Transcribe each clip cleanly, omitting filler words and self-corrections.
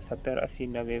70 80 90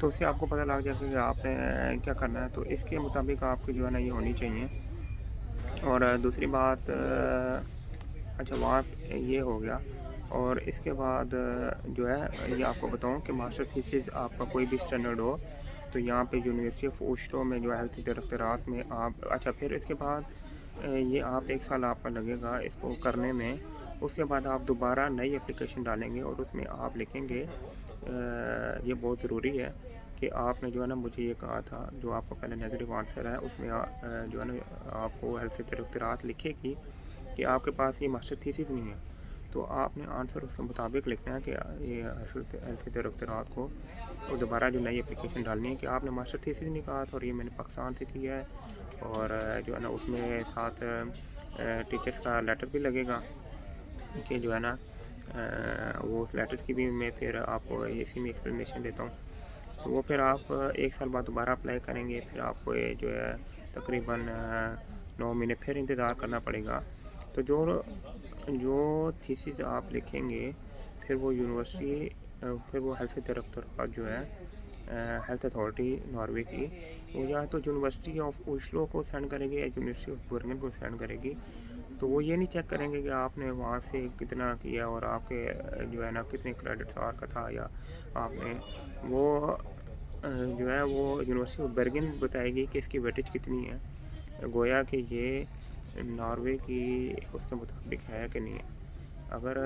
تو اس سے آپ کو پتہ لگ جائے کہ آپ نے کیا کرنا ہے، تو اس کے مطابق آپ کی جو ہے نا یہ ہونی چاہیے۔ اور دوسری بات اچھا وہاں یہ ہو گیا، اور اس کے بعد جو ہے یہ آپ کو بتاؤں کہ ماسٹر تھیسس آپ کا کوئی بھی اسٹینڈرڈ ہو تو یہاں پہ یونیورسٹی آف اوسلو میں جو ہیلتھ ڈائریکٹریٹ میں آپ اچھا پھر اس کے بعد یہ آپ 1 سال آپ کا لگے گا اس کو کرنے میں۔ اس کے بعد آپ دوبارہ نئی اپلیکیشن ڈالیں گے اور اس میں آپ لکھیں گے یہ بہت ضروری ہے کہ آپ نے جو ہے نا مجھے یہ کہا تھا، جو آپ کو پہلے نیگیٹو آنسر ہے اس میں جو ہے نا آپ کو ہیلتھ ڈائریکٹریٹ لکھے گی کہ آپ کے پاس یہ ماسٹر تھیسس نہیں ہے، تو آپ نے آنسر اس کے مطابق لکھنا ہے کہ یہ ہیلتھ ڈائریکٹریٹ کو اور دوبارہ جو نئی اپلیکیشن ڈالنی ہے کہ آپ نے ماسٹر تھیسس نہیں کہا تھا اور یہ میں نے پاکستان سے کیا ہے، اور جو ہے نا اس میں ساتھ ٹیچرس کا لیٹر بھی لگے گا کہ جو ہے نا وہ اس لیٹرس کی بھی میں پھر آپ کو اسی میں ایکسپلینیشن دیتا ہوں۔ تو وہ پھر آپ 1 سال بعد دوبارہ اپلائی کریں گے، پھر آپ کو یہ جو ہے تقریباً 9 مہینے پھر انتظار کرنا پڑے گا۔ تو جو تھیسس آپ لکھیں گے پھر وہ یونیورسٹی پھر وہ ہیلتھ ڈائریکٹریٹ جو ہے ہیلتھ اتھارٹی ناروے کی، وہ یا تو یونیورسٹی آف اوسلو کو سینڈ کرے گی یا یونیورسٹی آف برمنگھم کو سینڈ کرے گی۔ تو وہ یہ نہیں چیک کریں گے کہ آپ نے وہاں سے کتنا کیا اور آپ کے جو ہے نا کتنے کریڈٹس آر کا تھا، یا آپ نے وہ جو ہے وہ یونیورسٹی آف برمنگھم بتائے گی کہ اس کی ویٹیج کتنی ہے، گویا کہ یہ ناروے کی اس کے مطابق ہے کہ نہیں ہے۔ اگر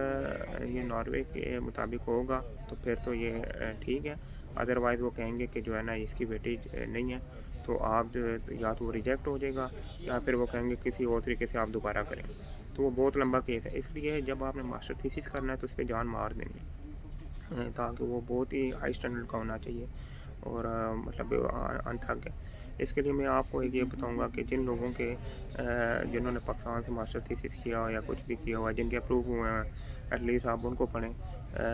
یہ ناروے کے مطابق ہوگا تو پھر تو یہ ٹھیک ہے، ادروائز وہ کہیں گے کہ جو ہے نا اس کی ویٹیج نہیں ہے، تو آپ یا تو وہ ریجیکٹ ہو جائے گا یا پھر وہ کہیں گے کسی اور طریقے سے آپ دوبارہ کریں۔ تو وہ بہت لمبا کیس ہے، اس لیے جب آپ نے ماسٹر تھیسس کرنا ہے تو اس پہ جان مار دیں گے، تاکہ وہ بہت ہی ہائی اسٹینڈرڈ کا ہونا چاہیے اور مطلب انتھک ہے۔ اس کے لیے میں آپ کو یہ بتاؤں گا کہ جن لوگوں کے جنہوں نے پاکستان سے ماسٹر تھیسس کیا یا کچھ بھی کیا ہوا ہے، جن کے اپروو ہوئے ہیں، ایٹ لیسٹ آپ ان کو پڑھیں۔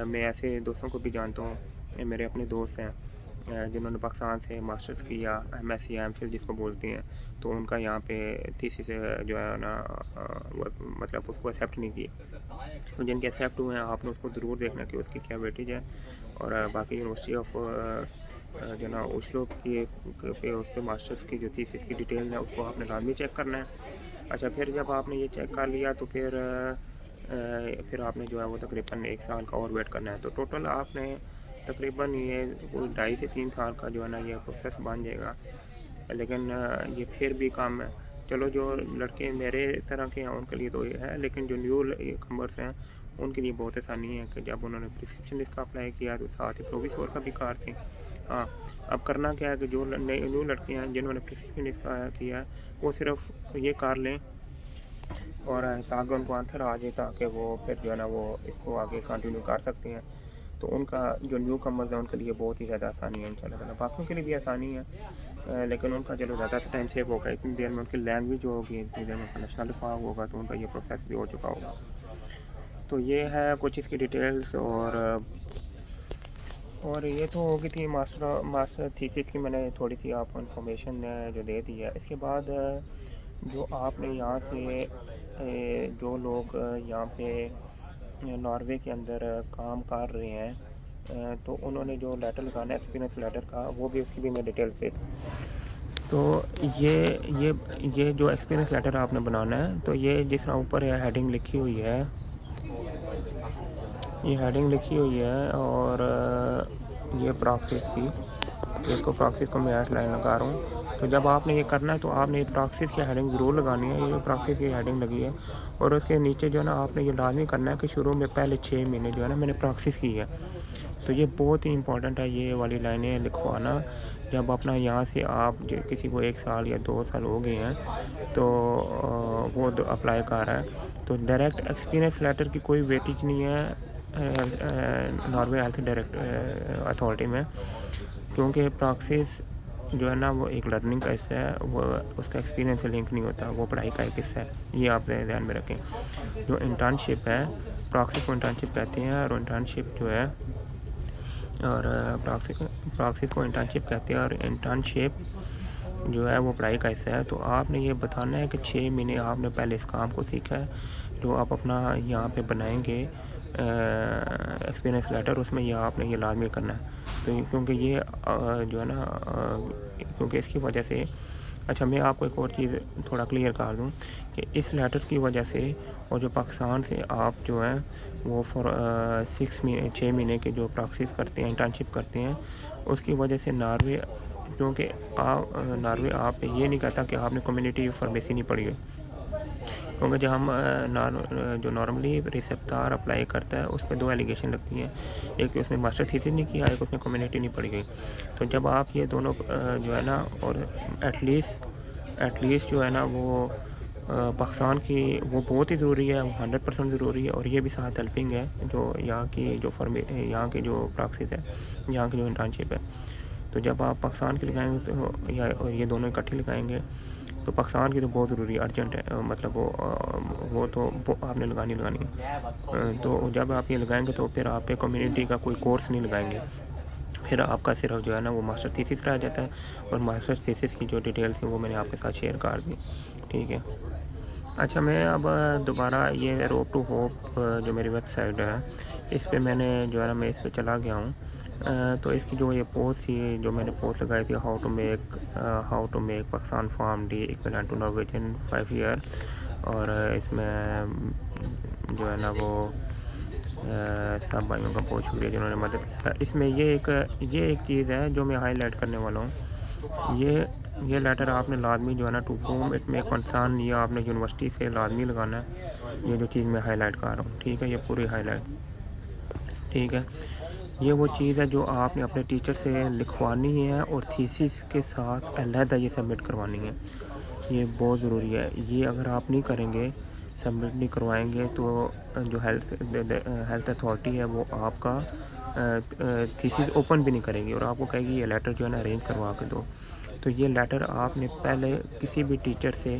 میں ایسے دوستوں کو بھی جانتا ہوں، میرے اپنے دوست ہیں جنہوں نے پاکستان سے ماسٹرز کیا، M S C M Phil جس کو بولتے ہیں، تو ان کا یہاں پہ تھیسس جو ہے نا مطلب اس کو ایکسیپٹ نہیں کیے۔ تو جن کے ایکسیپٹ ہوئے ہیں آپ نے اس کو ضرور دیکھنا کہ اس کی کیا ویٹیج ہے، اور باقی یونیورسٹی آف جو نا اوسلو کی پہ اس پہ ماسٹرز کی جو تھیسس کی ڈیٹیل ہے اس کو آپ نے لازمی چیک کرنا ہے۔ اچھا پھر جب آپ نے یہ چیک کر لیا تو پھر آپ نے جو ہے وہ تقریباً 1 سال کا اور ویٹ کرنا ہے، تو ٹوٹل آپ نے تقریباً یہ 2.5 سے 3 سال کا جو ہے نا یہ پروسیس بن جائے گا، لیکن یہ پھر بھی کام ہے۔ چلو جو لڑکے میرے طرح کے ہیں ان کے لیے تو یہ ہے، لیکن جو نیو کمرس ہیں ان کے لیے بہت آسانی ہے کہ جب انہوں نے پرسکرپشن لسٹ کا اپلائی کیا تو ساتھ ہی پروویسور کا بھی کار تھے۔ ہاں اب کرنا کیا ہے کہ جو نیو لڑکے ہیں جنہوں نے پرسکرپشن لسٹ کا کیا ہے وہ صرف یہ کار لیں اور تاکہ ان کو آنسر آ جائے، تاکہ وہ پھر جو ہے نا وہ اس کو آگے کنٹینیو کر سکتے ہیں۔ تو ان کا جو نیو کمرز ہیں ان کے لیے بہت ہی زیادہ آسانی ہے انشاءاللہ تعالیٰ، باقیوں کے لیے بھی آسانی ہے، لیکن ان کا چلو زیادہ ٹائم سیو ہوگا، اتنی دیر میں ان کی لینگویج جو ہوگی، اتنی دیر میں ان کا نیشنل فارم ہوگا، تو ان کا یہ پروسیس بھی ہو چکا ہوگا۔ تو یہ ہے کچھ اس کی ڈیٹیلز، اور یہ تو ہو گئی تھی ماسٹر تھیسس کی، میں نے تھوڑی سی آپ کو انفارمیشن جو دے دی ہے۔ اس کے بعد جو آپ نے یہاں سے جو لوگ یہاں پہ ناروے کے اندر کام کر رہے ہیں تو انہوں نے جو لیٹر لگانا ہے ایکسپیرینس لیٹر کا، وہ بھی اس کی بھی میں ڈیٹیل سے تو یہ جو ایکسپیرینس لیٹر آپ نے بنانا ہے، تو یہ جس طرح اوپر ہیڈنگ لکھی ہوئی ہے، یہ ہیڈنگ لکھی ہوئی ہے، اور یہ پراکسس کی، اس کو پراکسس کو میں ایٹ لائن لگا رہا ہوں۔ تو جب آپ نے یہ کرنا ہے تو آپ نے یہ پراکسس کی ہیڈنگ ضرور لگانی ہے، یہ پراکسس کی ہیڈنگ لگی ہے، اور اس کے نیچے جو ہے نا آپ نے یہ لازمی کرنا ہے کہ شروع میں پہلے 6 مہینے جو ہے نا میں نے پراکسس کی ہے۔ تو یہ بہت ہی امپورٹنٹ ہے یہ والی لائنیں لکھوانا۔ جب اپنا یہاں سے آپ کسی کو 1 سال یا 2 سال ہو گئے ہیں تو وہ اپلائی کر رہا ہے، تو ڈائریکٹ ایکسپیرینس لیٹر کی کوئی ویٹیج نہیں ہے ناروے ہیلتھ اتھارٹی میں، کیونکہ پراکسس جو ہے نا وہ ایک لرننگ کا حصہ ہے، وہ اس کا ایکسپیرینس سے لنک نہیں ہوتا، وہ پڑھائی کا ایک حصہ ہے، یہ آپ ذہن میں رکھیں۔ جو انٹرنشپ ہے، پراکسس کو انٹرنشپ کہتے ہیں، اور انٹرنشپ جو ہے اور پراکسس کو انٹرنشپ کہتے ہیں، اور انٹرنشپ جو ہے وہ پڑھائی کا حصہ ہے. تو آپ نے یہ بتانا ہے کہ 6 مہینے آپ نے پہلے اس کام کو سیکھا ہے جو آپ اپنا یہاں پہ بنائیں گے ایکسپیرینس لیٹر, اس میں یہ آپ نے یہ لازمی کرنا ہے. تو کیونکہ یہ جو ہے نا کیونکہ اس کی وجہ سے, اچھا میں آپ کو ایک اور چیز تھوڑا کلیئر کر دوں کہ اس لیٹر کی وجہ سے اور جو پاکستان سے آپ جو ہیں وہ 6 مہینے کے جو پراکسس کرتے ہیں, انٹرنشپ کرتے ہیں, اس کی وجہ سے ناروے, کیونکہ ناروے آپ یہ نہیں کہتا کہ آپ نے کمیونٹی فارمیسی نہیں پڑھی ہے, کیونکہ جب ہم جو نارملی ریسیپٹار اپلائی کرتا ہے اس پہ 2 ایلیگیشن لگتی ہیں, ایک اس میں ماسٹر تھیسس نہیں کیا, ایک اس میں کمیونٹی نہیں پڑھی گئی. تو جب آپ یہ دونوں جو ہے نا, اور ایٹ لیسٹ جو ہے نا وہ پاکستان کی وہ بہت ہی ضروری ہے, 100% ضروری ہے, اور یہ بھی ساتھ ہیلپنگ ہے جو یہاں کی جو پراکسس ہے, یہاں کی جو انٹرنشپ ہے. تو جب آپ پاکستان کی لگائیں گے تو یہ دونوں اکٹھے لگائیں گے تو پاکستان کی تو بہت ضروری ہے, ارجنٹ ہے, مطلب وہ تو آپ نے لگانی ہے. تو جب آپ یہ لگائیں گے تو پھر آپ پہ کمیونٹی کا کوئی کورس نہیں لگائیں گے, پھر آپ کا صرف جو ہے نا وہ ماسٹر تھیسس رہ جاتا ہے, اور ماسٹر تھیسس کی جو ڈیٹیلس ہیں وہ میں نے آپ کے ساتھ شیئر کر دی. ٹھیک ہے. اچھا میں اب دوبارہ یہ روڈ ٹو ہوپ جو میری ویب سائٹ ہے اس پہ میں نے جو ہے نا میں اس پہ چلا گیا ہوں. تو اس کی جو یہ پوسٹ تھی, جو میں نے پوسٹ لگائی تھی, how to make Pakistan form D equivalent to Norwegian 5 year, اور اس میں جو ہے نا وہ سب بھائیوں کا بہت شکریہ جنہوں نے مدد کیا. اس میں یہ ایک چیز ہے جو میں ہائی لائٹ کرنے والا ہوں. یہ لیٹر آپ نے لازمی جو ہے نا ٹو ہوم اٹ میں کنسرن, یہ آپ نے یونیورسٹی سے لازمی لگانا ہے. یہ جو چیز میں ہائی لائٹ کر رہا ہوں, ٹھیک ہے, یہ پوری ہائی لائٹ, ٹھیک ہے. یہ وہ چیز ہے جو آپ نے اپنے ٹیچر سے لکھوانی ہے اور تھیسس کے ساتھ علیحدہ یہ سبمٹ کروانی ہے. یہ بہت ضروری ہے. یہ اگر آپ نہیں کریں گے, سبمٹ نہیں کروائیں گے, تو جو ہیلتھ اتھارٹی ہے وہ آپ کا تھیسس اوپن بھی نہیں کرے گی, اور آپ کو کہے گی یہ لیٹر جو ہے نا ارینج کروا کے دو. تو یہ لیٹر آپ نے پہلے کسی بھی ٹیچر سے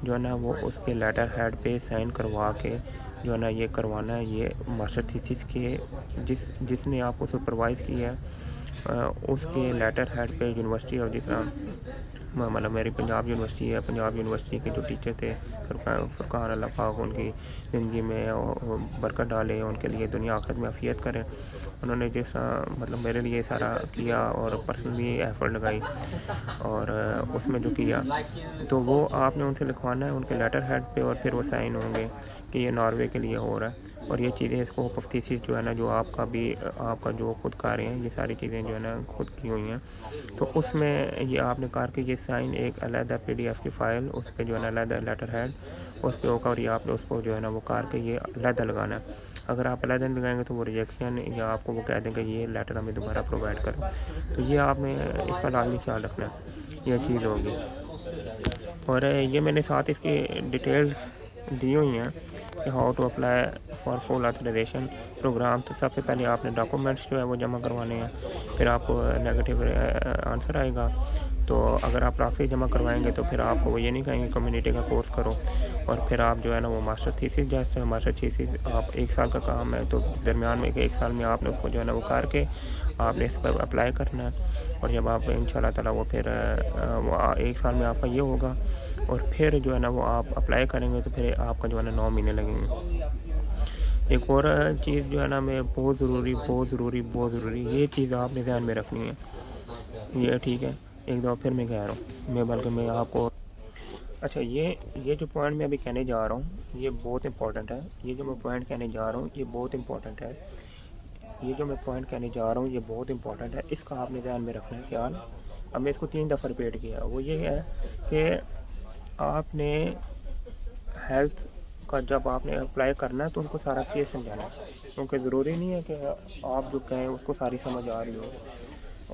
جو ہے نا وہ اس کے لیٹر ہیڈ پہ سائن کروا کے جو ہے نا یہ کروانا ہے. یہ ماسٹر تھیسس کے جس نے آپ کو سپروائز کیا ہے اس کے لیٹر ہیڈ پہ یونیورسٹی, اور جس مطلب میری پنجاب یونیورسٹی ہے, پنجاب یونیورسٹی کے جو ٹیچر تھے فرقان اللہ پاک ان کی زندگی میں برکت ڈالے, ان کے لیے دنیا آخرت میں عافیت کریں. انہوں نے جیسا مطلب میرے لیے سارا کیا اور پرسنلی ایفرٹ لگائی, اور اس میں جو کیا تو وہ آپ نے ان سے لکھوانا ہے ان کے لیٹر ہیڈ پہ, اور پھر وہ سائن ہوں گے کہ یہ ناروے کے لیے ہو رہا ہے. اور یہ چیزیں اسکوپ آف تھیسس جو ہے نا, جو آپ کا جو خود کار ہیں, یہ ساری چیزیں جو ہے نا خود کی ہوئی ہیں. تو اس میں یہ آپ نے کار کے یہ سائن ایک علیحدہ PDF کی فائل, اس پہ جو ہے نا علیحدہ لیٹر ہیڈ اس پہ ہوگا, اور یہ آپ نے اس کو جو ہے نا وہ کار کے یہ علیحدہ لگانا ہے. اگر آپ علیحدہ نہیں لگائیں گے تو وہ ریجیکشن, یا آپ کو وہ کہہ دیں کہ یہ لیٹر ہمیں دوبارہ پرووائڈ کریں. تو یہ آپ نے اس کا لازمی خیال رکھنا ہے, یہ چیز ہوگی. اور یہ میں نے ساتھ اس کی ڈیٹیلز دی ہوئی ہیں کہ how to apply for full authorization program. تو سب سے پہلے آپ نے ڈاکومنٹس جو ہے وہ جمع کروانے ہیں, پھر آپ کو نیگیٹو آنسر آئے گا. تو اگر آپ پراکسی جمع کروائیں گے تو پھر آپ کو وہ یہ نہیں کہیں گے کمیونٹی کا کورس کرو, اور پھر آپ جو ہے نا وہ ماسٹر تھیسس جیسے ماسٹر تھیسس آپ 1 سال کا کام ہے, تو درمیان میں 1 سال میں آپ نے اس کو جو ہے نا وہ کر کے آپ نے اس پر اپلائی کرنا ہے. اور جب آپ ان شاء اللہ تعالیٰ وہ پھر 1 سال میں آپ کا یہ ہوگا, اور پھر جو ہے نا وہ آپ اپلائی کریں گے تو پھر آپ کا جو ہے نا 9 مہینے لگیں گے. ایک اور چیز جو ہے نا میں بہت ضروری یہ چیز آپ نے دھیان میں رکھنی ہے, یہ ٹھیک ہے. ایک دفعہ پھر میں کہہ رہا ہوں, بلکہ میں آپ کو اچھا یہ جو پوائنٹ میں ابھی کہنے جا رہا ہوں یہ بہت امپورٹنٹ ہے. یہ جو میں پوائنٹ کہنے جا رہا ہوں یہ بہت امپورٹنٹ ہے. اس کا آپ نے دھیان میں رکھنا ہے خیال. اب میں اس کو 3 دفعہ ریپیٹ کیا. وہ یہ ہے کہ آپ نے ہیلتھ کا جب آپ نے اپلائی کرنا ہے تو ان کو سارا کیس سمجھانا ہے, کیونکہ ضروری نہیں ہے کہ آپ جو کہیں اس کو ساری سمجھ آ رہی ہو,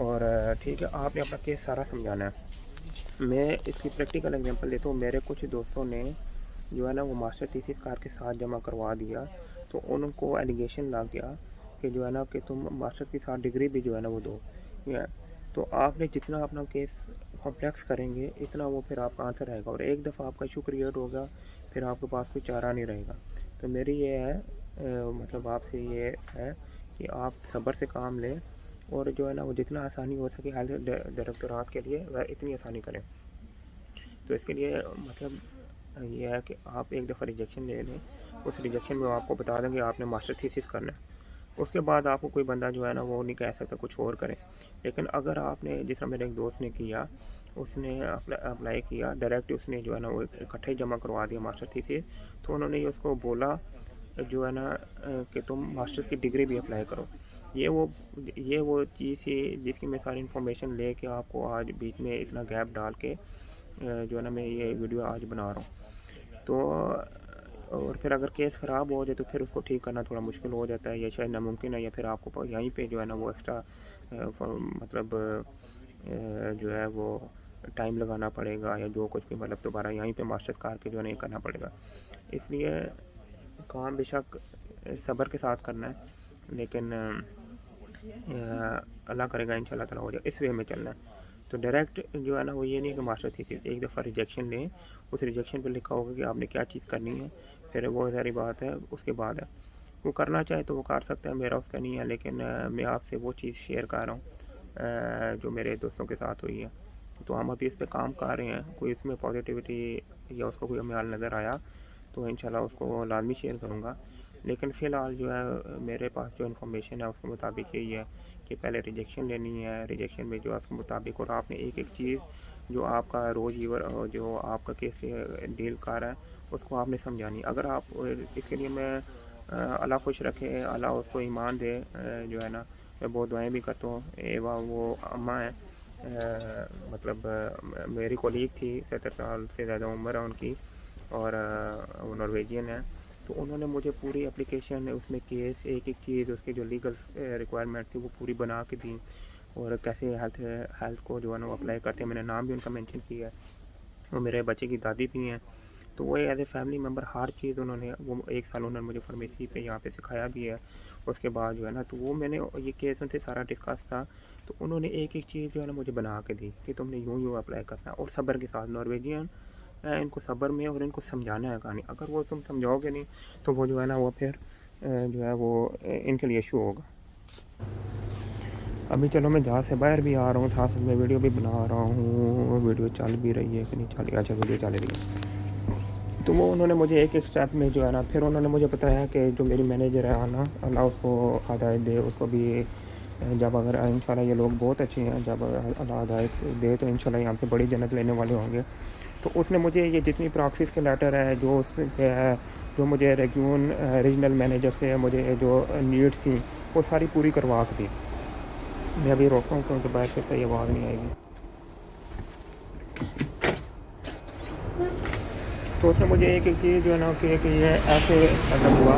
اور ٹھیک ہے آپ نے اپنا کیس سارا سمجھانا ہے. میں اس کی پریکٹیکل اگزامپل دیتا ہوں. میرے کچھ دوستوں نے جو ہے نا وہ ماسٹر تھیسس کار کے ساتھ جمع کروا دیا, تو ان کو ایلیگیشن لگ گیا کہ جو ہے نا کہ تم ماسٹر کے ساتھ ڈگری بھی جو ہے نا وہ دو. تو آپ نے جتنا اپنا کیس کمپلیکس کریں گے اتنا وہ پھر آپ کا آنسر آئے گا, اور ایک دفعہ آپ کا ایشو کریٹ ہوگا پھر آپ کے پاس کوئی چارہ نہیں رہے گا. تو میری یہ ہے مطلب آپ سے یہ ہے کہ آپ صبر سے کام لیں, اور جو ہے نا وہ جتنا آسانی ہو سکے ہیلتھ ڈائریکٹورات کے لیے وہ اتنی آسانی کریں. تو اس کے لیے مطلب یہ ہے کہ آپ ایک دفعہ ریجیکشن لے لیں. اس ریجیکشن میں آپ کو بتا دیں کہ آپ نے ماسٹر تھیسس کرنا ہے. اس کے بعد آپ کو کوئی بندہ جو ہے نا وہ نہیں کہہ سکتا کچھ اور کریں. لیکن اگر آپ نے جس طرح میرے ایک دوست نے کیا, اس نے اپلائی کیا ڈائریکٹ, اس نے جو ہے نا وہ اکٹھے جمع کروا دیا ماسٹر تھیسس. تو انہوں نے اس کو بولا جو ہے نا کہ تم ماسٹرز کی ڈگری بھی اپلائی کرو. یہ وہ چیز تھی جس کی میں ساری انفارمیشن لے کے آپ کو آج بیچ میں اتنا گیپ ڈال کے جو ہے نا میں یہ ویڈیو آج بنا رہا ہوں. تو اور پھر اگر کیس خراب ہو جائے تو پھر اس کو ٹھیک کرنا تھوڑا مشکل ہو جاتا ہے, یا شاید ناممکن ہے, یا پھر آپ کو یہیں پہ جو ہے نا وہ ایکسٹرا مطلب جو ہے وہ ٹائم لگانا پڑے گا, یا جو کچھ بھی مطلب دوبارہ یہیں پہ ماسٹرز کار کے جو ہے نا یہ کرنا پڑے گا. اس لیے کام بے شک صبر کے ساتھ کرنا ہے, لیکن اللہ کرے گا انشاءاللہ تعالیٰ ہو جائے. اس وے میں چلنا ہے. تو ڈائریکٹ جو ہے نا وہ یہ نہیں کہ ماسٹر تھیسس ایک دفعہ ریجیکشن لیں, اس ریجیکشن پہ لکھا ہوگا کہ آپ نے کیا چیز کرنی ہے, پھر وہ ساری بات ہے اس کے بعد ہے. وہ کرنا چاہے تو وہ کر سکتا ہے, میرا اس کا نہیں ہے. لیکن میں آپ سے وہ چیز شیئر کر رہا ہوں جو میرے دوستوں کے ساتھ ہوئی ہے. تو ہم ابھی اس پہ کام کر رہے ہیں. کوئی اس میں پازیٹیوٹی یا اس کو کوئی عمل نظر آیا تو انشاءاللہ اس کو لازمی شیئر کروں گا. لیکن فی الحال جو ہے میرے پاس جو انفارمیشن ہے اس کے مطابق یہی ہے کہ پہلے ریجیکشن لینی ہے. ریجیکشن میں جو ہے اس کے مطابق, اور آپ نے ایک ایک چیز جو آپ کا روز جو آپ کا کیس ڈیل کر رہا ہے اس کو آپ نے سمجھانی. اگر آپ اس کے لیے میں اللہ خوش رکھے, اللہ اس کو ایمان دے, جو ہے نا میں بہت دعائیں بھی کرتا ہوں. ایوا وہ اماں ہیں, مطلب میری کولیگ تھی, 70 سال سے زیادہ عمر ہے ان کی, اور وہ نارویجین ہے. تو انہوں نے مجھے پوری اپلیکیشن, اس میں کیس ایک ایک چیز, اس کی جو لیگل ریکوائرمنٹ تھی وہ پوری بنا کے دیں, اور کیسے ہیلتھ کو جو ہے نا وہ اپلائی کرتے ہیں. میں نے نام بھی ان کا مینشن کیا ہے. وہ میرے بچے کی دادی بھی ہیں. تو وہ ایز اے فیملی ممبر ہر چیز انہوں نے, وہ 1 سال انہوں نے مجھے فارمیسی پہ یہاں پہ سکھایا بھی ہے. اس کے بعد جو ہے نا تو وہ میں نے یہ کیس ان سے سارا ڈسکس تھا. تو انہوں نے ایک ایک چیز جو ہے نا مجھے بنا کے دی کہ تم نے یوں اپلائی کرنا ہے, اور صبر کے ساتھ. نارویجین ان کو صبر میں اور ان کو سمجھانا ہے کہانی. اگر وہ تم سمجھاؤ گے نہیں تو وہ جو ہے نا وہ پھر جو ہے وہ ان کے لیے ایشو ہوگا. ابھی چلو میں جہاز سے باہر بھی آ رہا ہوں, ساتھ میں ویڈیو بھی بنا رہا ہوں. ویڈیو چل بھی رہی ہے کہ نہیں چل رہی؟ اچھا ویڈیو چل رہی ہے. تو وہ انہوں نے مجھے ایک ایک اسٹیپ میں جو ہے نا, پھر انہوں نے مجھے بتایا کہ جو میری مینیجر ہے آنا, اللہ اس کو ہدایت دے, اس کو بھی جب اگر انشاءاللہ یہ لوگ بہت اچھے ہیں, جب اللہ ہدایت دے تو انشاءاللہ یہاں سے بڑی جنت لینے والے ہوں گے. تو اس نے مجھے یہ جتنی پراکسس کے لیٹر ہے جو اس کے ہے, جو مجھے ریجنل مینیجر سے مجھے جو نیڈس تھیں وہ ساری پوری کروا کے دی. میں ابھی روکتا ہوں کیونکہ باہر سے صحیح آواز نہیں آئے گی. تو اس نے مجھے ایک ایک چیز جو ہے نا کہ یہ ایسے مطلب ہوا,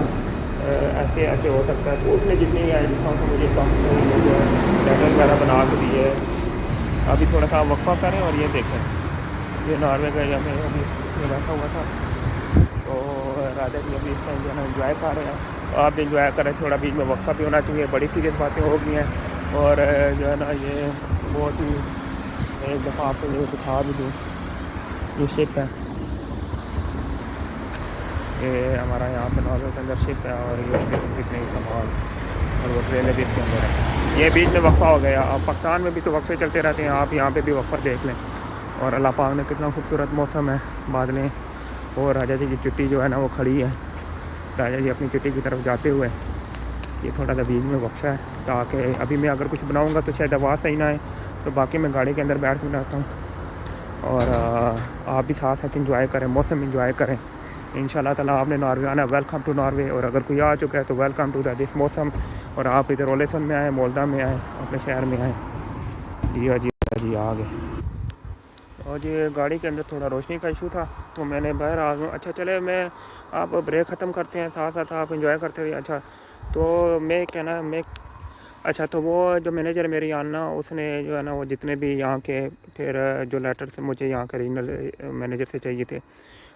ایسے ہو سکتا ہے. تو اس نے جتنی جسوں کو مجھے لیٹر وغیرہ بنا کے دی ہے. ابھی تھوڑا سا وقفہ کریں اور یہ دیکھیں, یہ ناروے کا یا میں ابھی بیٹھا ہوا تھا. تو راجا جی ابھی اس ٹائم جو ہے نا انجوائے کر رہے ہیں. تو آپ بھی انجوائے کریں, تھوڑا بیچ میں وقفہ بھی ہونا چاہیے. بڑی سیریس باتیں ہو گئی ہیں, اور جو ہے نا یہ بہت ہی, ایک دفعہ آپ کو یہ دکھا بھی دوں. یہ شپ ہے, یہ ہمارا یہاں پہ ناروے کے اندر شپ ہے, اور یہ کتنے سامان, اور وہ ٹرینیں بھی اس کے اندر ہے. یہ بیچ میں وقفہ ہو گیا. اب پاکستان میں بھی تو وقفے چلتے رہتے ہیں, آپ یہاں پہ بھی وقفہ دیکھ لیں. اور اللہ پاک نے کتنا خوبصورت موسم ہے, بادلیں, اور راجا جی کی چٹی جو ہے نا وہ کھڑی ہے. راجا جی اپنی چٹی کی طرف جاتے ہوئے, یہ تھوڑا سا بیچ میں وقفہ ہے تاکہ ابھی میں اگر کچھ بناؤں گا تو شاید آواز صحیح نہ آئے. تو باقی میں گاڑی کے اندر بیٹھ کے بناتا ہوں, اور آپ بھی ساتھ ساتھ انجوائے کریں, موسم انجوائے کریں. انشاءاللہ تعالیٰ آپ نے ناروے آنا, ویلکم ٹو ناروے. اور اگر کوئی آ چکا ہے تو ویلکم ٹو دس موسم. اور آپ ادھر اولیسن میں آئیں, مولدہ میں آئیں, اپنے شہر میں آئیں. جی آ گئے. اور یہ گاڑی کے اندر تھوڑا روشنی کا ایشو تھا تو میں نے باہر آ گیا. اچھا چلے میں آپ بریک ختم کرتے ہیں, ساتھ ساتھ آپ انجوائے کرتے ہوئے. اچھا تو میں کہنا اچھا تو وہ جو مینیجر میری آنا, اس نے جو ہے نا وہ جتنے بھی یہاں کے پھر جو لیٹرس مجھے یہاں کے ریجنل مینیجر سے چاہیے تھے,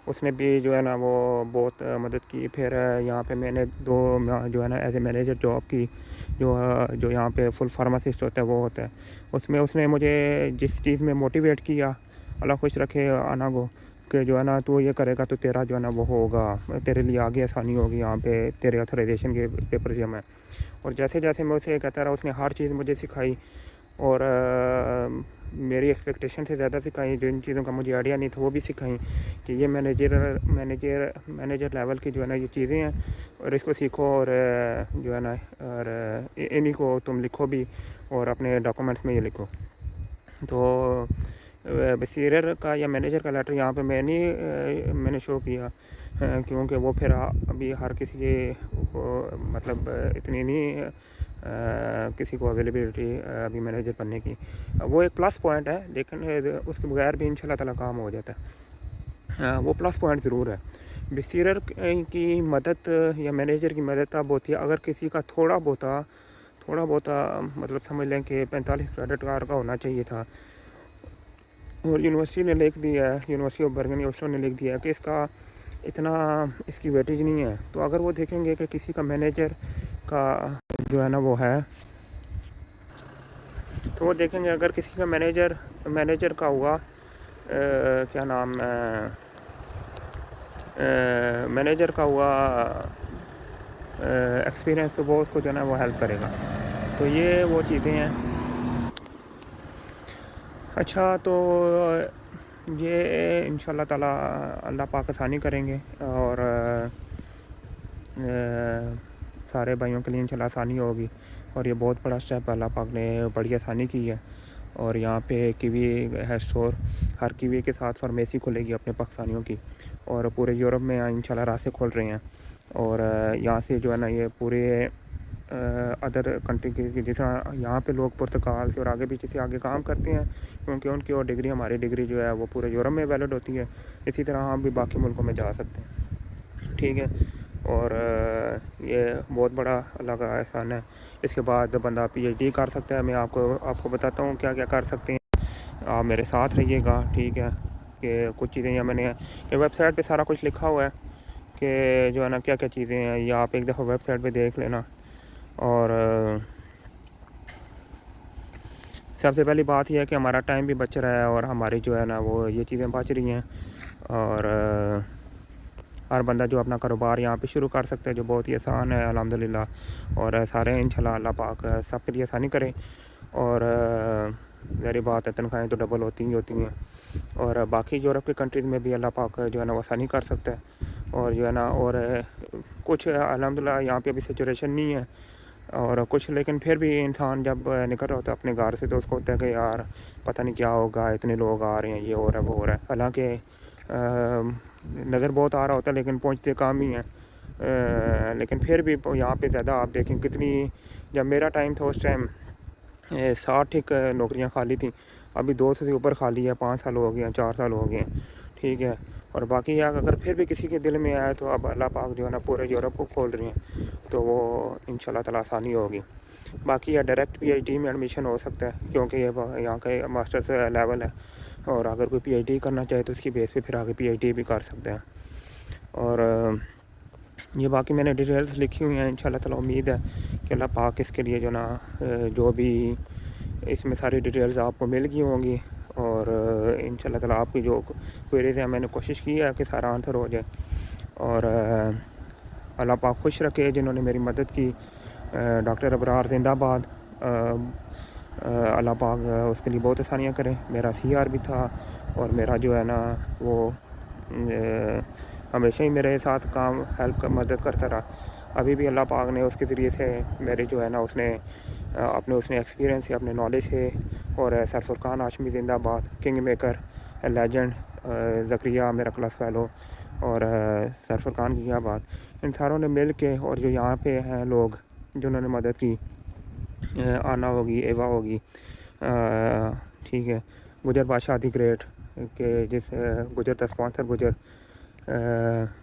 اس نے بھی جو ہے نا وہ بہت مدد کی. پھر یہاں پہ میں نے 2 جو ہے نا ایز اے مینیجر جاب کی, جو یہاں پہ فل فارماسسٹ ہوتا ہے وہ ہوتا ہے. اس میں اس نے مجھے جس چیز میں موٹیویٹ کیا, اللہ خوش رکھے آنا کو, کہ جو ہے نا تو یہ کرے گا تو تیرا جو ہے نا وہ ہوگا، تیرے لیے آگے آسانی ہوگی یہاں پہ تیرے آتھرائزیشن کے پیپر جمع ہے۔ اور جیسے جیسے میں اسے کہتا رہا اس نے ہر چیز مجھے سکھائی، اور میری ایکسپیکٹیشن سے زیادہ سکھائی، جن چیزوں کا مجھے آئیڈیا نہیں تھا وہ بھی سکھائیں کہ یہ مینیجر لیول کی جو ہے نا یہ چیزیں ہیں، اور اس کو سیکھو، اور جو ہے نا اور انہی کو تم لکھو بھی اور اپنے ڈاکومنٹس میں یہ لکھو۔ تو بصیرر کا یا مینیجر کا لیٹر یہاں پہ میں نے شو کیا، کیونکہ وہ پھر ابھی ہر کسی کو مطلب اتنی نہیں کسی کو اویلیبلٹی ابھی مینیجر بننے کی، وہ ایک پلس پوائنٹ ہے، لیکن اس کے بغیر بھی انشاءاللہ تعالیٰ کام ہو جاتا ہے، وہ پلس پوائنٹ ضرور ہے۔ بصیرر کی مدد یا مینیجر کی مدد اب ہوتی ہے اگر کسی کا تھوڑا بہتا مطلب سمجھ لیں کہ 45 کریڈٹ کا ہونا چاہیے تھا، اور یونیورسٹی نے لکھ دیا ہے، یونیورسٹی آف برگن آکسفورڈ نے لکھ دیا ہے کہ اس کا اتنا اس کی ویٹیج نہیں ہے، تو اگر وہ دیکھیں گے کہ کسی کا مینیجر کا جو ہے نا وہ ہے، تو وہ دیکھیں گے اگر کسی کا مینیجر کا ہوا کیا نام مینیجر کا ہوا ایکسپیرینس، تو وہ اس کو جو ہے نا وہ ہیلپ کرے گا۔ تو یہ وہ چیزیں ہیں۔ اچھا، تو یہ انشاءاللہ تعالیٰ اللہ پاک آسانی کریں گے، اور سارے بھائیوں کے لیے انشاءاللہ آسانی ہوگی، اور یہ بہت بڑا اسٹیپ اللہ پاک نے بڑی آسانی کی ہے۔ اور یہاں پہ کیوی ہے اسٹور، ہر کیوی کے ساتھ فارمیسی کھلے گی اپنے پاکستانیوں کی، اور پورے یورپ میں انشاءاللہ راستے کھول رہے ہیں، اور یہاں سے جو ہے نا یہ پورے ادر کنٹری کی جس طرح یہاں پہ لوگ پرتگال سے اور آگے پیچھے سے آگے کام کرتے ہیں، کیونکہ ان کی اور ڈگری ہماری ڈگری جو ہے وہ پورے یورپ میں ویلڈ ہوتی ہے، اسی طرح ہم بھی باقی ملکوں میں جا سکتے ہیں، ٹھیک ہے۔ اور یہ بہت بڑا اللہ کا احسان ہے۔ اس کے بعد بندہ پی ایچ ڈی کر سکتا ہے۔ میں آپ کو بتاتا ہوں کیا کیا کر سکتے ہیں، آپ میرے ساتھ رہیے گا، ٹھیک ہے، کہ کچھ چیزیں یا میں نے یہ ویب سائٹ پہ سارا کچھ لکھا ہوا ہے کہ جو ہے نا کیا کیا چیزیں ہیں، یا آپ ایک دفعہ ویب سائٹ پہ دیکھ لینا۔ اور سب سے پہلی بات یہ ہے کہ ہمارا ٹائم بھی بچ رہا ہے، اور ہماری جو ہے نا وہ یہ چیزیں بچ رہی ہیں، اور ہر بندہ جو اپنا کاروبار یہاں پہ شروع کر سکتا ہے، جو بہت ہی آسان ہے الحمدللہ، اور سارے انشاءاللہ اللہ پاک سب کے لیے آسانی کرے، اور ظاہر بات ہے تنخواہیں تو ڈبل ہوتی ہیں، اور باقی یورپ کے کنٹریز میں بھی اللہ پاک جو ہے نا وہ آسانی کر سکتا ہے، اور جو ہے نا اور کچھ الحمدللہ یہاں پہ ابھی سچوریشن نہیں ہے، اور کچھ لیکن پھر بھی انسان جب نکل رہا ہوتا ہے اپنے گھر سے تو اس کو ہوتا ہے کہ یار پتہ نہیں کیا ہوگا، اتنے لوگ آ رہے ہیں، یہ ہو رہا ہے وہ ہو رہا ہے، حالانکہ نظر بہت آ رہا ہوتا ہے لیکن پہنچتے کام ہی ہیں، لیکن پھر بھی یہاں پہ زیادہ آپ دیکھیں کتنی، جب میرا ٹائم تھا اس ٹائم 60 نوکریاں خالی تھیں، ابھی 200 سے اوپر خالی ہے، 5 سال ہو گئے ہیں، 4 سال ہو گئے ہیں، ٹھیک ہے۔ اور باقی اگر پھر بھی کسی کے دل میں آئے تو اب اللہ پاک جو ہے نا پورے یورپ کو کھول رہے ہیں، تو وہ انشاءاللہ تعالیٰ آسانی ہوگی۔ باقی یا ڈائریکٹ پی ایچ ڈی میں ایڈمیشن ہو سکتا ہے، کیونکہ یہ یہاں کا ماسٹرز لیول ہے، اور اگر کوئی پی ایچ ڈی کرنا چاہے تو اس کی بیس پہ پھر آگے پی ایچ ڈی بھی کر سکتے ہیں۔ اور یہ باقی میں نے ڈیٹیلز لکھی ہوئی ہیں، انشاءاللہ تعالیٰ امید ہے کہ اللہ پاک اس کے لیے جو نا جو بھی اس میں ساری ڈیٹیلز آپ کو مل گئی ہوں گی، اور انشاءاللہ تعالیٰ آپ کی جو کوئریز ہیں میں نے کوشش کی ہے کہ سارا آنسر ہو جائے، اور اللہ پاک خوش رکھے جنہوں نے میری مدد کی۔ ڈاکٹر ابرار زندہ باد، اللہ پاک اس کے لیے بہت آسانیاں کرے۔ میرا سی آر بھی تھا، اور میرا جو ہے نا وہ ہمیشہ ہی میرے ساتھ کام ہیلپ مدد کرتا رہا، ابھی بھی اللہ پاک نے اس کے ذریعے سے میرے جو ہے نا اس نے ایکسپیرینس سے، اپنے نالج سے، اور سر فرقان ہاشمی زندہ باد، کنگ میکر، لیجنڈ، زکریہ میرا کلاس فیلو، اور سر فرقان کی کیا بات، ان ساروں نے مل کے، اور جو یہاں پہ ہیں لوگ جنہوں نے مدد کی، آنا ہوگی، ایوا ہوگی، ٹھیک ہے، گجر بادشاہ دی گریٹ، کہ جس گجر کا اسپانسر گجر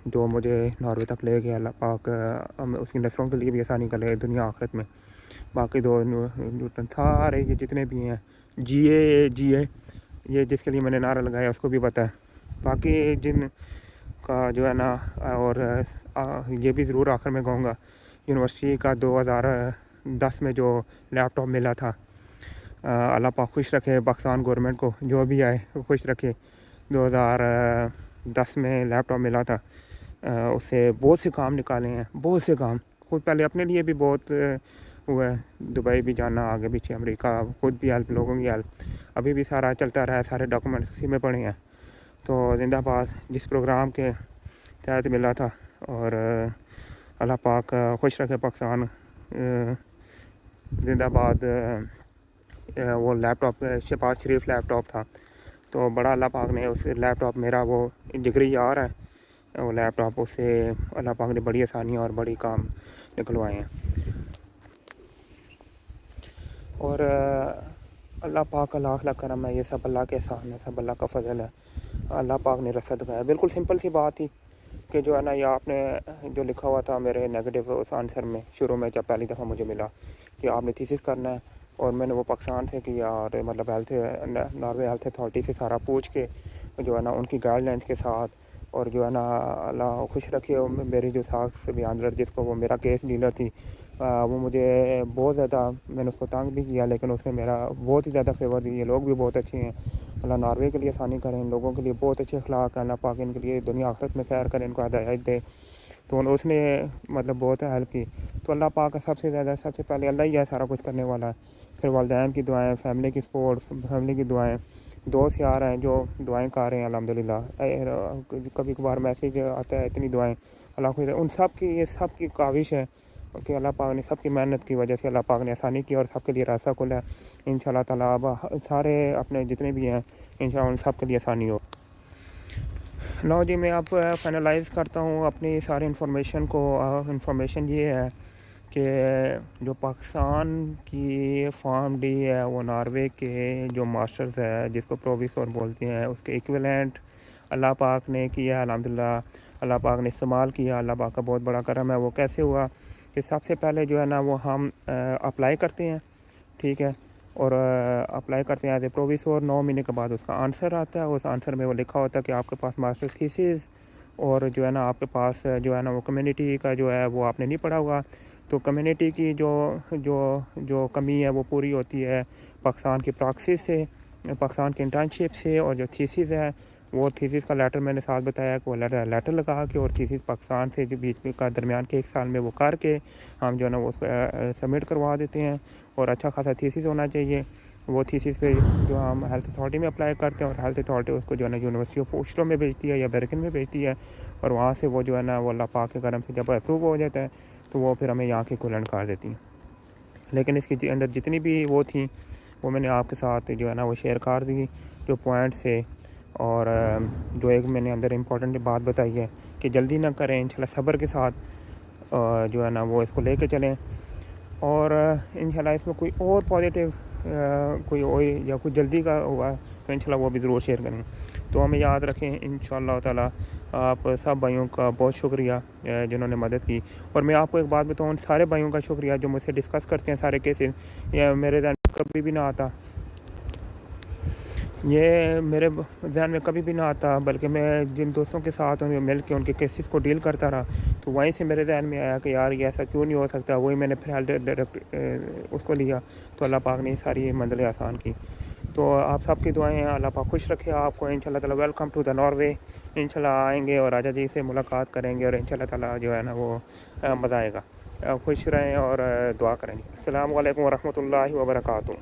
جو مجھے ناروے تک لے گیا، اللہ پاک اس کی نسلوں کے لیے بھی آسانی کر لے دنیا آخرت میں۔ باقی دو نیوٹن سارے یہ جتنے بھی ہیں، جی اے یہ جس کے لیے میں نے نعرہ لگایا اس کو بھی پتہ ہے، باقی جن کا جو ہے نا، اور یہ بھی ضرور آخر میں کہوں گا، یونیورسٹی کا 2010 میں جو لیپ ٹاپ ملا تھا، اللہ پاک خوش رکھے، پاکستان گورنمنٹ کو جو بھی آئے خوش رکھے۔ 2010 میں لیپ ٹاپ ملا تھا، اس سے بہت سے کام نکالے ہیں، بہت سے کام، خود پہلے اپنے لیے بھی بہت ہوا ہے، دبئی بھی جانا، آگے پیچھے امریکہ، خود بھی ہیلپ، لوگوں کی ہیلپ، ابھی بھی سارا چلتا رہا ہے، سارے ڈاکومنٹس اسی میں پڑے ہیں۔ تو زندہ باد جس پروگرام کے تحت ملا تھا، اور اللہ پاک خوش رکھے پاکستان، زندہ باد۔ وہ لیپ ٹاپ شہباز شریف لیپ ٹاپ تھا، تو بڑا اللہ پاک نے اس لیپ ٹاپ، میرا وہ جگری یار ہے وہ لیپ ٹاپ، اس سے اللہ پاک نے بڑی آسانی اور بڑی کام نکلوائے ہیں، اور اللہ پاک کا لاکھ لاکھ کرم ہے، یہ سب اللہ کے احسان ہے، سب اللہ کا فضل ہے، اللہ پاک نے رستہ دکھایا۔ بالکل سمپل سی بات تھی کہ جو ہے نا، یہ آپ نے جو لکھا ہوا تھا میرے نیگیٹو اس آنسر میں شروع میں، جب پہلی دفعہ مجھے ملا کہ آپ نے تھیسس کرنا ہے، اور میں نے وہ پاکستان سے کیا، اور مطلب ناروے ہیلتھ اتھارٹی سے سارا پوچھ کے جو ہے نا، ان کی گائیڈ لائنس کے ساتھ، اور جو ہے نا اللہ خوش رکھے، میری جو ساکھ بیاندر، جس کو وہ میرا کیس ڈیلر تھی، وہ مجھے بہت زیادہ، میں نے اس کو تنگ بھی کیا، لیکن اس نے میرا بہت ہی زیادہ فیور دی، یہ لوگ بھی بہت اچھے ہیں، اللہ ناروے کے لیے آسانی کریں، ان لوگوں کے لیے بہت اچھے اخلاق ہیں، اللہ پاک ان کے لیے دنیا آخرت میں خیر کریں، ان کو ہدایت دے، تو اس نے مطلب بہت ہیلپ کی۔ تو اللہ پاک کا سب سے زیادہ، سب سے پہلے اللہ ہی ہے سارا کچھ کرنے والا ہے، پھر والدین کی دعائیں، فیملی کی سپورٹ، فیملی کی دعائیں، دوست یار ہیں جو دعائیں کر رہے ہیں الحمدللہ، کبھی کبھار میسیج آتا ہے، اتنی دعائیں، اللہ خوش، ان سب کی، یہ سب کی کاوش ہے کہ اللہ پاک نے، سب کی محنت کی وجہ سے اللہ پاک نے آسانی کی، اور سب کے لیے راستہ کھلا ہے ان شاء اللہ تعالیٰ۔ اب سارے اپنے جتنے بھی ہیں ان شاء اللہ ان سب کے لیے آسانی ہو۔ لو جی، میں اب فائنلائز کرتا ہوں اپنی ساری انفارمیشن کو۔ انفارمیشن یہ ہے کہ جو پاکستان کی فارم ڈی ہے، وہ ناروے کے جو ماسٹرز ہے، جس کو پروویسور بولتے ہیں، اس کے ایکویلنٹ اللہ پاک نے کیا الحمدللہ، اللہ پاک نے استعمال کیا، اللہ پاک کا بہت بڑا کرم ہے۔ وہ کیسے ہوا کہ سب سے پہلے جو ہے نا، وہ ہم اپلائی کرتے ہیں، ٹھیک ہے، اور اپلائی کرتے ہیں ایز اے پروویسور، 9 مہینے کے بعد اس کا آنسر آتا ہے، اس آنسر میں وہ لکھا ہوتا ہے کہ آپ کے پاس ماسٹر تھیسس، اور جو ہے نا آپ کے پاس جو ہے نا وہ کمیونٹی کا جو ہے وہ آپ نے نہیں پڑھا ہوگا، تو کمیونٹی کی جو کمی ہے وہ پوری ہوتی ہے پاکستان کی پراکسس سے، پاکستان کی انٹرنشپ سے، اور جو تھیسس ہے وہ تھیسس کا لیٹر میں نے ساتھ بتایا کہ وہ لیٹر لگا کے، اور تھیسس پاکستان سے جو بیچ میں کا درمیان کے 1 سال میں وہ کر کے ہم جو ہے نا وہ اس کو سبمٹ کروا دیتے ہیں، اور اچھا خاصا تھیسس ہونا چاہیے۔ وہ تھیسس پہ جو ہم ہیلتھ اتھارٹی میں اپلائی کرتے ہیں، اور ہیلتھ اتھارٹی اس کو جو ہے نا یونیورسٹی آف اوسلو میں بھیجتی ہے یا برکن میں بھیجتی ہے، اور وہاں سے وہ جو ہے نا وہ اللہ پاک کے کرم سے جب اپروو ہو جاتا ہے تو وہ پھر ہمیں یہاں کے ایکویولنٹ کر دیتی ہیں۔ لیکن اس کے اندر جتنی بھی وہ تھیں وہ میں نے آپ کے ساتھ جو ہے نا وہ شیئر کر دی، جو پوائنٹس سے، اور جو ایک میں نے اندر امپورٹنٹ بات بتائی ہے کہ جلدی نہ کریں، انشاءاللہ صبر کے ساتھ جو ہے نا وہ اس کو لے کے چلیں، اور انشاءاللہ اس میں کوئی اور پازیٹیو کوئی یا کوئی جلدی کا ہوا تو انشاءاللہ وہ بھی ضرور شیئر کریں۔ تو ہمیں یاد رکھیں انشاءاللہ تعالیٰ۔ آپ سب بھائیوں کا بہت شکریہ جنہوں نے مدد کی، اور میں آپ کو ایک بات بتاؤں، سارے بھائیوں کا شکریہ جو مجھ سے ڈسکس کرتے ہیں سارے کیسز، یہ میرے ذہن میں کبھی بھی نہ آتا، یہ میرے ذہن میں کبھی بھی نہ آتا، بلکہ میں جن دوستوں کے ساتھ مل کے ان کے کیسز کو ڈیل کرتا رہا، تو وہیں سے میرے ذہن میں آیا کہ یار یہ ایسا کیوں نہیں ہو سکتا، وہی میں نے پھر ڈائریکٹ اس کو لیا، تو اللہ پاک نے ساری منزلیں آسان کی۔ تو آپ سب کی دعائیں ہیں، اللہ پاک خوش رکھے آپ کو انشاءاللہ تعالیٰ۔ ویلکم ٹو دا ناروے، انشاءاللہ آئیں گے اور راجا جی سے ملاقات کریں گے، اور انشاءاللہ تعالیٰ جو ہے نا وہ مزہ آئے گا۔ خوش رہیں اور دعا کریں گے۔ السلام علیکم ورحمۃ اللہ وبرکاتہ۔